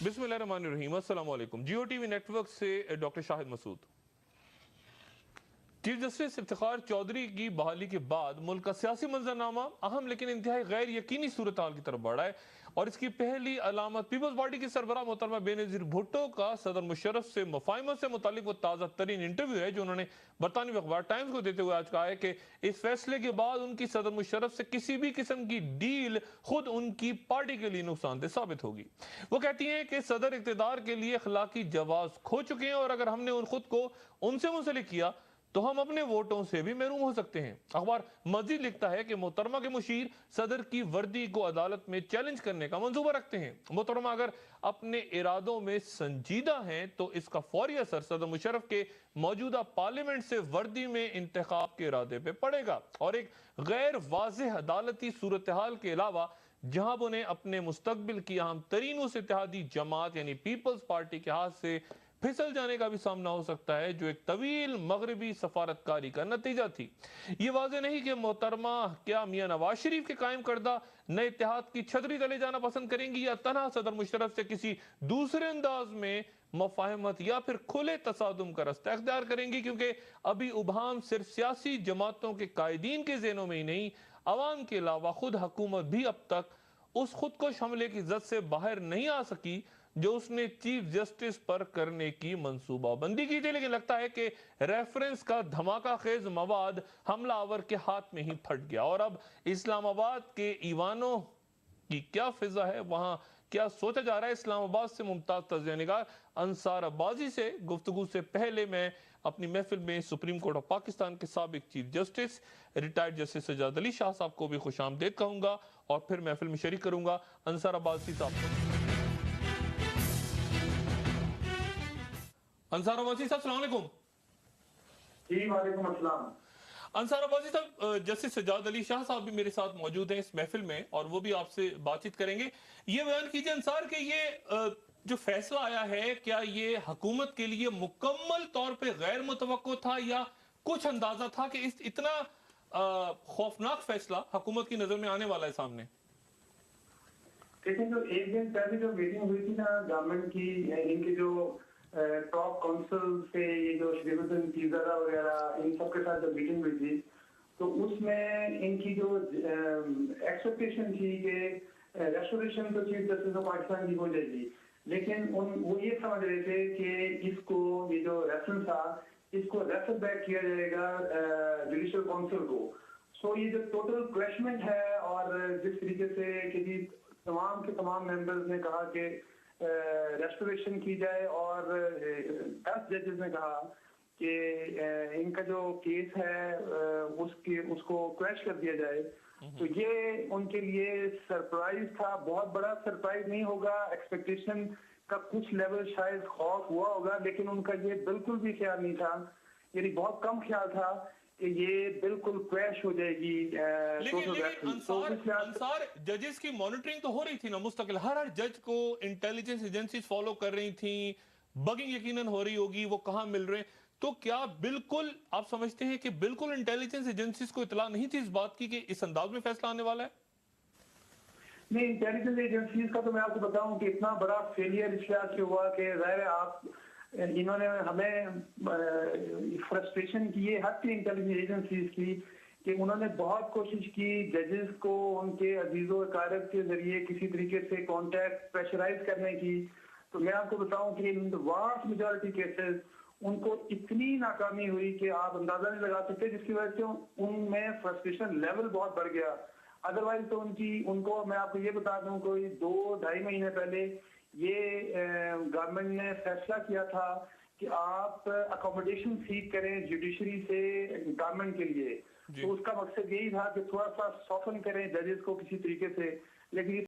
बिस्मिल्लाहिर्रहमानिर्रहीम। अस्सलाम वालेकुम। जियो टीवी नेटवर्क से doctor Shahid Masood. Chief justice Iftikhar Chaudhry की बहाली के बाद मुल्क का सियासी मंजरनामा अहम लेकिन इंतहाई गैर यकीनी सूरत हाल की तरफ बढ़ा है और इसकी पहली अलामत पीपल्स पार्टी की सरबराह मोहतरमा बेनज़ीर भुट्टो का सदर मुशर्रफ से मुफाहिमत से मुतालिक वो ताज़ा तरीन इंटरव्यू है जो उन्होंने बरतानवी अखबार टाइम्स को देते हुए आज कहा है कि इस फैसले के बाद उनकी सदर मुशर्रफ से किसी भी किस्म की डील खुद उनकी पार्टी के लिए नुकसानदेह साबित होगी। वो कहती हैं कि सदर इक़्तिदार के लिए अखलाकी जवाब खो चुके हैं और अगर हमने खुद को उनसे मुंसलिक किया तो हम अपने वोटों से भी महरूम हो सकते हैं। अखबार मजीद लिखता है कि मोहतरमा के मुशीर सदर की वर्दी को अदालत में चैलेंज करने का मंसूबा रखते हैं। मोहतरमा अगर अपने इरादों में संजीदा हैं तो इसका फौरी असर सदर मुशर्रफ के मौजूदा पार्लियामेंट से वर्दी में इंतखाब के इरादे पर पड़ेगा और एक गैर वाज़ेह अदालती सूरत हाल के अलावा जहां उन्हें अपने मुस्तकबिल की अहम तरीन उस इत्तेहादी जमात यानी पीपल्स पार्टी के हाथ से फिसल जाने का भी सामना हो सकता है जो एक तवील मगरबी सफारतकारी का नतीजा थी। ये वाज़ेह नहीं कि मोहतरमा क्या मियां नवाज शरीफ के कायम करदा नए इत्तेहाद की छतरी तले जाना पसंद करेंगी या तनहा सदर मुशर्रफ से किसी दूसरे अंदाज में मुफाहमत या फिर खुले तसादुम का रास्ता अख्तियार करेंगी, क्योंकि अभी उभाम सिर्फ सियासी जमातों के कायदीन के ज़हनों में ही नहीं, अवाम के अलावा खुद हुकूमत भी अब तक उस खुदकुश हमले की जद से बाहर नहीं आ सकी जो उसने चीफ जस्टिस पर करने की मंसूबाबंदी की थी। लेकिन लगता है कि रेफरेंस का धमाका खेज मवाद हमलावर के हाथ में ही फट गया और अब इस्लामाबाद के ईवानों की क्या फिजा है, वहां क्या सोचा जा रहा है। इस्लामाबाद से मुमताज तज़िया निगार अंसार अब्बासी से गुफ्तगू से पहले मैं अपनी महफिल में सुप्रीम कोर्ट ऑफ पाकिस्तान के साबिक chief justice retired justice Sajjad Ali Shah साहब को भी खुशामदीद कहूंगा और फिर महफिल में शरीक करूंगा अंसार अब्बासी साहब को। अंसार अब्बासी साहब अस्सलाम वालेकुम। जी वालेकुम अस्सलाम। अंसार अब्बासी साहब, जस्टिस सजाद अली शाह साहब भी मेरे साथ मौजूद हैं इस महफिल में और वो भी आपसे बातचीत करेंगे। ये बयान कीजिए अंसार के ये जो फैसला आया है क्या ये हुकूमत के लिए मुकम्मल तौर पे गैर मुतवक्को था या कुछ अंदाजा था कि इतना खौफनाक फैसला हुकूमत की नजर में आने वाला है सामने? देखिए, जो एक दिन पहले जो मीटिंग हुई थी ना गवर्नमेंट की, इनके जो टॉप काउंसिल से ये जो श्रीमती पीज़ारा वगैरह इन सबके साथ जो मीटिंग हुई थी तो उसमें इनकी जो एक्सपेक्टेशन थी कि रेस्टोरेशन तो चीफ जस्टिस ऑफ पाकिस्तान की हो जाएगी, लेकिन वो ये समझ रहे थे कि इसको ये जो रेफरेंस था इसको रेफर बैक किया जाएगा जुडिशियल काउंसिल को। सो ये जो टोटल क्रैशमेंट है और जिस तरीके से कि तमाम के तमाम मेंबर्स ने कहा कि रेस्टोरेशन की जाए और 10 जजेस ने कहा कि इनका जो केस है उसको क्रैश कर दिया जाए, तो ये उनके लिए सरप्राइज था। बहुत बड़ा सरप्राइज नहीं होगा, एक्सपेक्टेशन का कुछ लेवल शायद खौफ हुआ होगा, लेकिन उनका ये बिल्कुल भी ख्याल नहीं था, यानी बहुत कम ख्याल था कि ये बिल्कुल क्रैश हो जाएगी। लेकिन अंसार जजेस की मॉनिटरिंग तो हो रही थी ना मुस्तकिल, हर जज को इंटेलिजेंस एजेंसीज फॉलो कर रही थी, बगिंग यकीनन हो रही होगी, वो कहां मिल रहे हैं। तो क्या बिल्कुल आप समझते हैं कि बिल्कुल इंटेलिजेंस एजेंसीज को इतला नहीं थी इस बात की कि इस अंदाज में फैसला आने वाला है? नहीं, इंटेलिजेंस एजेंसीज का तो मैं आपको बताऊं कि इतना बड़ा फेलियर इस लिहाज से हुआ कि जाहिर है आप इन्होंने हमें फ्रस्ट्रेशन की ये हद थी इंटेलिजेंस एजेंसीज की कि उन्होंने बहुत कोशिश की जजेस को उनके अजीजों अकारब के जरिए किसी तरीके से कांटेक्ट प्रेशराइज करने की। तो मैं आपको बताऊं कि इन वास्ट मेजॉरिटी केसेस उनको इतनी नाकामी हुई कि आप अंदाजा नहीं लगा सकते, जिसकी वजह से उनमें फ्रस्ट्रेशन लेवल बहुत बढ़ गया। अदरवाइज तो उनको मैं आपको ये बता दूं कोई 2-2.5 महीने पहले ये गवर्नमेंट ने फैसला किया था कि आप अकोमोडेशन सीख करें जुडिशरी से गवर्नमेंट के लिए, तो उसका मकसद यही था कि थोड़ा सा सॉफ्टन करें जजेस को किसी तरीके से, लेकिन